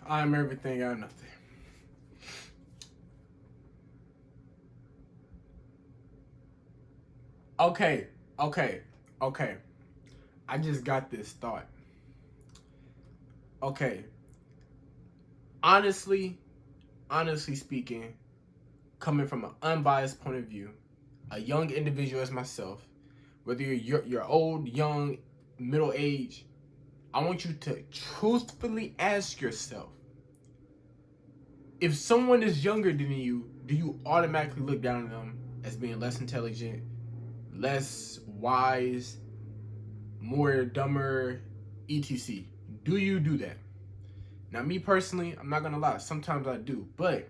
I'm everything, I'm nothing. Okay, okay, okay. I just got this thought. Okay, honestly, honestly speaking, coming from an unbiased point of view, a young individual as myself, whether you're old, young, middle age, I want you to truthfully ask yourself, if someone is younger than you, do you automatically look down on them as being less intelligent, less wise, more dumber, etc? Do you do that? Now, me personally, I'm not gonna lie. Sometimes I do, but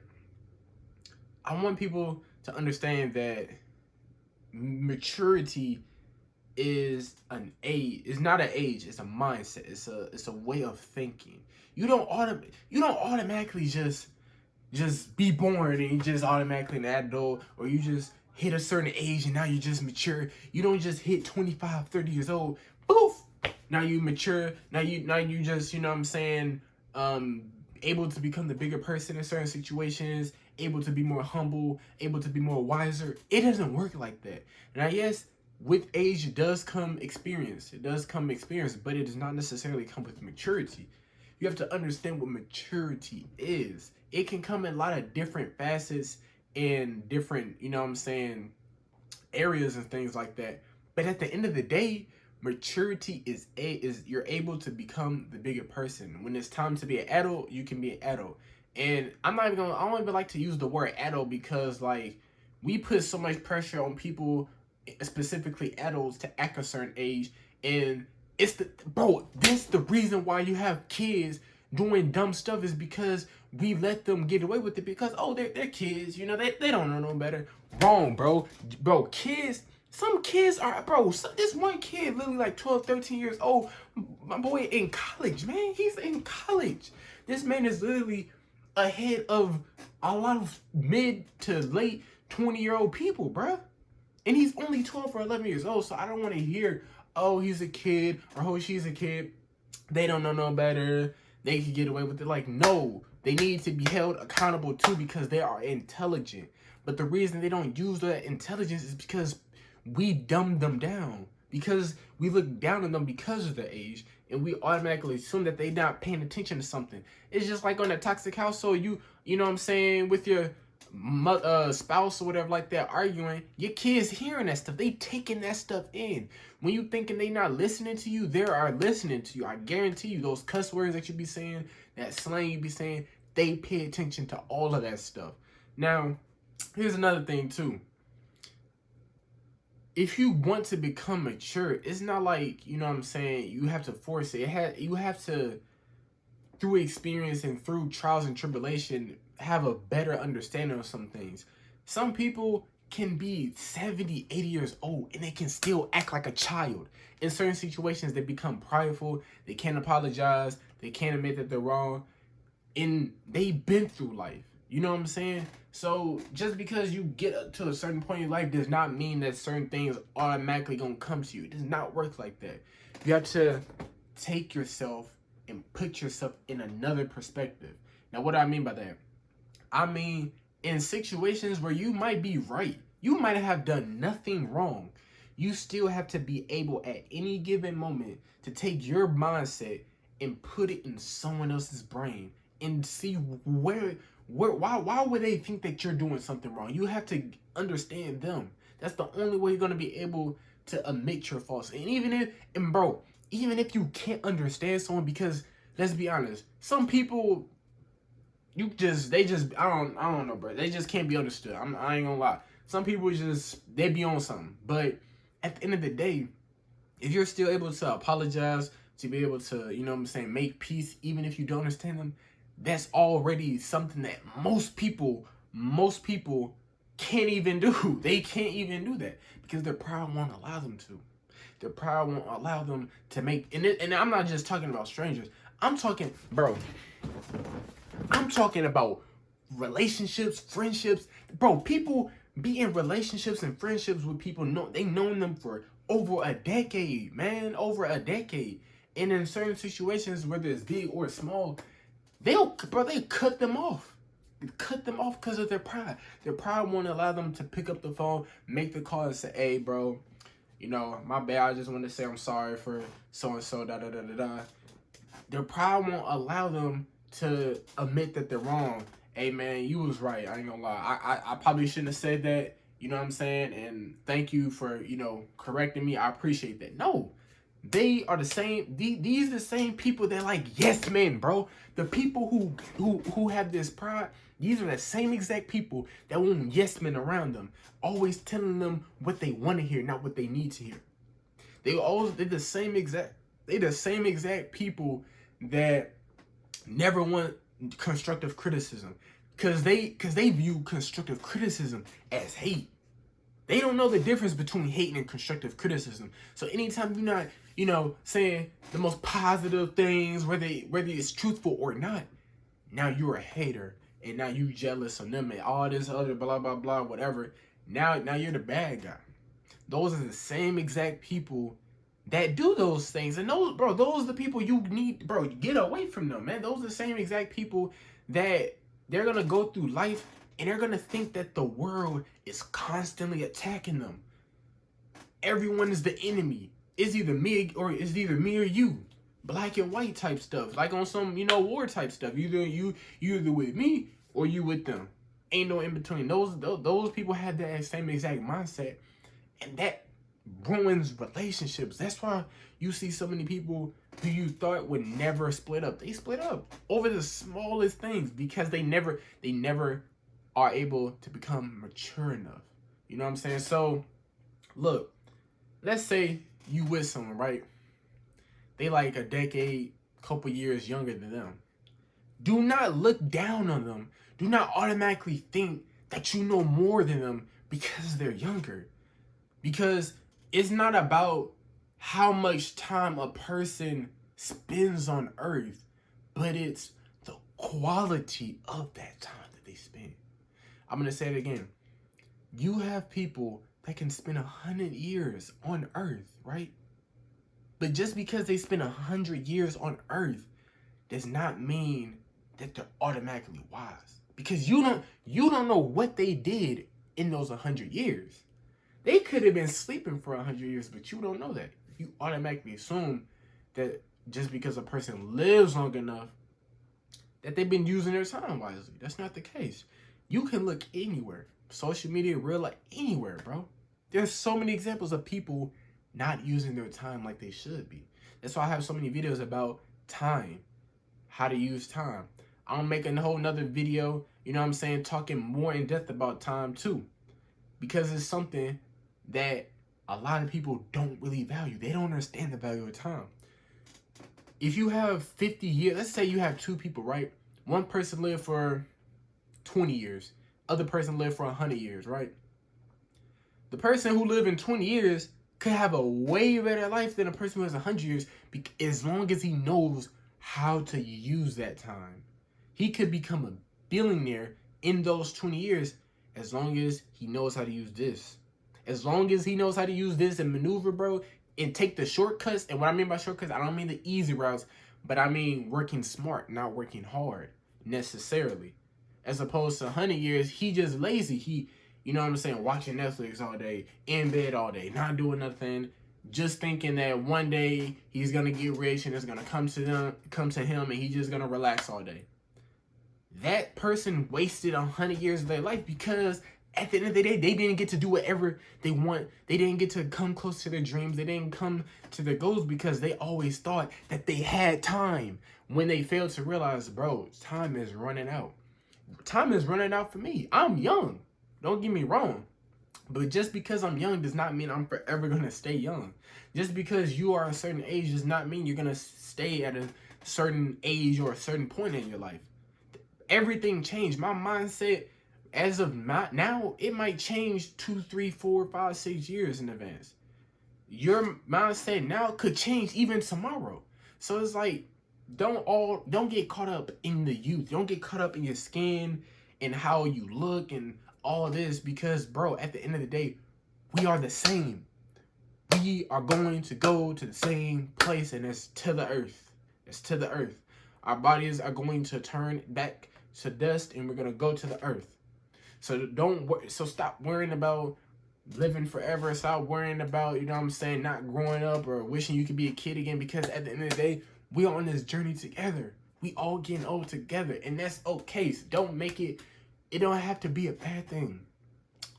I want people to understand that maturity is an age. It's not an age. It's a mindset. It's a way of thinking. You don't automatically just be born and you just automatically an adult, or you just hit a certain age and now you just mature. You don't just hit 25, 30 years old, poof, now you mature. Now you just, you know what I'm saying, um able to become the bigger person in certain situations, able to be more humble, able to be more wiser. It doesn't work like that. Now, yes, with age does come experience. It does come experience, but it does not necessarily come with maturity. You have to understand what maturity is. It can come in a lot of different facets and different, you know what I'm saying, areas and things like that. But at the end of the day, maturity is you're able to become the bigger person. When it's time to be an adult, you can be an adult. And I don't even like to use the word adult because, like, we put so much pressure on people, specifically adults, to act a certain age. And it's the bro, that's the reason why you have kids doing dumb stuff, is because we let them get away with it because, oh, they're kids, they don't know no better. Wrong, bro. Bro, kids, some kids are, bro, this one kid literally like 12, 13 years old, my boy in college, man. He's in college. This man is literally ahead of a lot of mid to late 20-year-old people, bro. And he's only 12 or 11 years old, so I don't want to hear, oh, he's a kid, or oh, she's a kid. They don't know no better. They can get away with it. Like, no, they need to be held accountable too because they are intelligent. But the reason they don't use that intelligence is because we dumb them down. Because we look down on them because of their age, and we automatically assume that they're not paying attention to something. It's just like on a toxic household, you know what I'm saying, with your spouse or whatever like that, arguing, your kids hearing that stuff, they taking that stuff in. When you thinking they not listening to you, they are listening to you. I guarantee you, those cuss words that you be saying, that slang you be saying, they pay attention to all of that stuff. Now, here's another thing too. If you want to become mature, it's not like, you know what I'm saying, you have to force it. You have to, through experience and through trials and tribulation, have a better understanding of some things. Some people can be 70, 80 years old and they can still act like a child. In certain situations, they become prideful, they can't apologize, they can't admit that they're wrong, and they've been through life. You know what I'm saying? So just because you get to a certain point in life does not mean that certain things automatically gonna come to you. It does not work like that. You have to take yourself and put yourself in another perspective. Now, what do I mean by that? I mean, in situations where you might be right, you might have done nothing wrong, you still have to be able at any given moment to take your mindset and put it in someone else's brain and see why would they think that you're doing something wrong. You have to understand them. That's the only way you're going to be able to admit your faults. And bro, even if you can't understand someone, because let's be honest, some people, I don't know, bro. They just can't be understood. I ain't gonna lie. Some people they be on something. But at the end of the day, if you're still able to apologize, to be able to, you know what I'm saying, make peace, even if you don't understand them, that's already something that most people can't even do. They can't even do that because their pride won't allow them to. Their pride won't allow them to make, and I'm not just talking about strangers. I'm talking, bro, I'm talking about relationships, friendships. Bro, people be in relationships and friendships with people, they known them for over a decade, man. Over a decade. And in certain situations, whether it's big or small, They'll cut them off. Cut them off because of their pride. Their pride won't allow them to pick up the phone, make the call, and say, "Hey, bro, you know, my bad. I just want to say I'm sorry for so and so." Da da da da da. Their pride won't allow them to admit that they're wrong. Hey, man, you was right. I ain't gonna lie. I probably shouldn't have said that. You know what I'm saying? And thank you for, you know, correcting me. I appreciate that. No, they are the same. These are the same people that like yes men, bro. The people who have this pride. These are the same exact people that want yes men around them, always telling them what they want to hear, not what they need to hear. They're the same exact people that never want constructive criticism, because they view constructive criticism as hate. They don't know the difference between hating and constructive criticism. So anytime you're not, you know, saying the most positive things, whether it's truthful or not, now you're a hater, and now you jealous of them and all this other blah blah blah whatever. Now you're the bad guy. Those are the same exact people that do those things, and those are the people you need, bro. Get away from them, man. Those are the same exact people that they're gonna go through life and they're gonna think that the world is constantly attacking them. Everyone is the enemy. It's either me or you. Black and white type stuff, like on some, you know, war type stuff. You either with me or you with them. Ain't no in between. Those people have that same exact mindset, and that ruins relationships. That's why you see so many people who you thought would never split up. They split up over the smallest things because they never are able to become mature enough. You know what I'm saying? So, look, let's say you with someone, right? They like a decade, couple years younger than them. Do not look down on them. Do not automatically think that you know more than them because they're younger. Because it's not about how much time a person spends on earth, but it's the quality of that time that they spend. I'm going to say it again. You have people that can spend 100 years on earth, right? But just because they spend 100 years on earth does not mean that they're automatically wise. Because you don't know what they did in those 100 years. They could have been sleeping for 100 years, but you don't know that. You automatically assume that just because a person lives long enough, that they've been using their time wisely. That's not the case. You can look anywhere. Social media, real life, anywhere, bro. There's so many examples of people not using their time like they should be. That's why I have so many videos about time, how to use time. I'm making a whole nother video, you know what I'm saying, talking more in depth about time too. Because it's something that a lot of people don't really value. They don't understand the value of time. If you have 50 years, let's say you have two people, right? One person lived for 20 years. Other person lived for 100 years, right? The person who lived in 20 years could have a way better life than a person who has 100 years, as long as he knows how to use that time. He could become a billionaire in those 20 years as long as he knows how to use this. As long as he knows how to use this and maneuver, bro, and take the shortcuts. And what I mean by shortcuts, I don't mean the easy routes, but I mean working smart, not working hard necessarily. As opposed to 100 years, he just lazy. He, you know what I'm saying, watching Netflix all day, in bed all day, not doing nothing, just thinking that one day he's gonna get rich and it's gonna come to him, and he's just gonna relax all day. That person wasted 100 years of their life because at the end of the day, they didn't get to do whatever they want. They didn't get to come close to their dreams. They didn't come to their goals because they always thought that they had time, when they failed to realize, bro, time is running out. Time is running out for me. I'm young. Don't get me wrong. But just because I'm young does not mean I'm forever going to stay young. Just because you are a certain age does not mean you're going to stay at a certain age or a certain point in your life. Everything changed. My mindset as of now, it might change 2, 3, 4, 5, 6 years in advance. Your mindset now could change even tomorrow. So it's like, don't get caught up in the youth. Don't get caught up in your skin and how you look and all this, because, bro, at the end of the day, we are the same. We are going to go to the same place, and it's to the earth. It's to the earth. Our bodies are going to turn back to dust, and we're gonna go to the earth. So so stop worrying about living forever. Stop worrying about, you know what I'm saying, not growing up or wishing you could be a kid again, because at the end of the day, we are on this journey together. We all getting old together, and that's okay. So don't make it don't have to be a bad thing.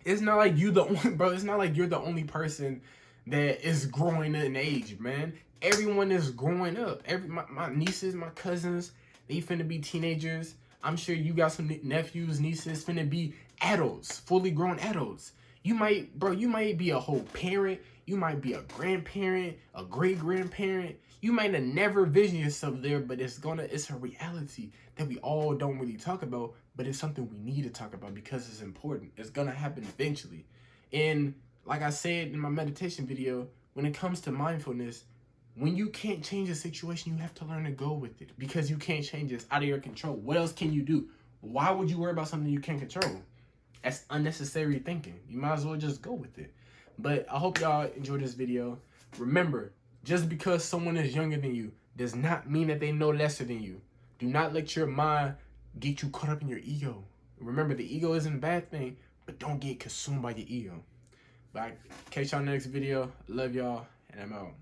It's not like you the only bro, it's not like you're the only person that is growing in age, man. Everyone is growing up. My nieces, my cousins, they finna be teenagers. I'm sure you got some nephews, nieces finna be adults, fully grown adults. You might be a whole parent. You might be a grandparent, a great grandparent. You might have never visioned yourself there, but it's a reality that we all don't really talk about, but it's something we need to talk about because it's important. It's gonna happen eventually. And like I said in my meditation video, when it comes to mindfulness, when you can't change a situation, you have to learn to go with it, because you can't change it. It's out of your control. What else can you do? Why would you worry about something you can't control? That's unnecessary thinking. You might as well just go with it. But I hope y'all enjoyed this video. Remember, just because someone is younger than you does not mean that they know lesser than you. Do not let your mind get you caught up in your ego. Remember, the ego isn't a bad thing, but don't get consumed by your ego. But catch y'all next video. Love y'all, and I'm out.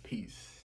Peace.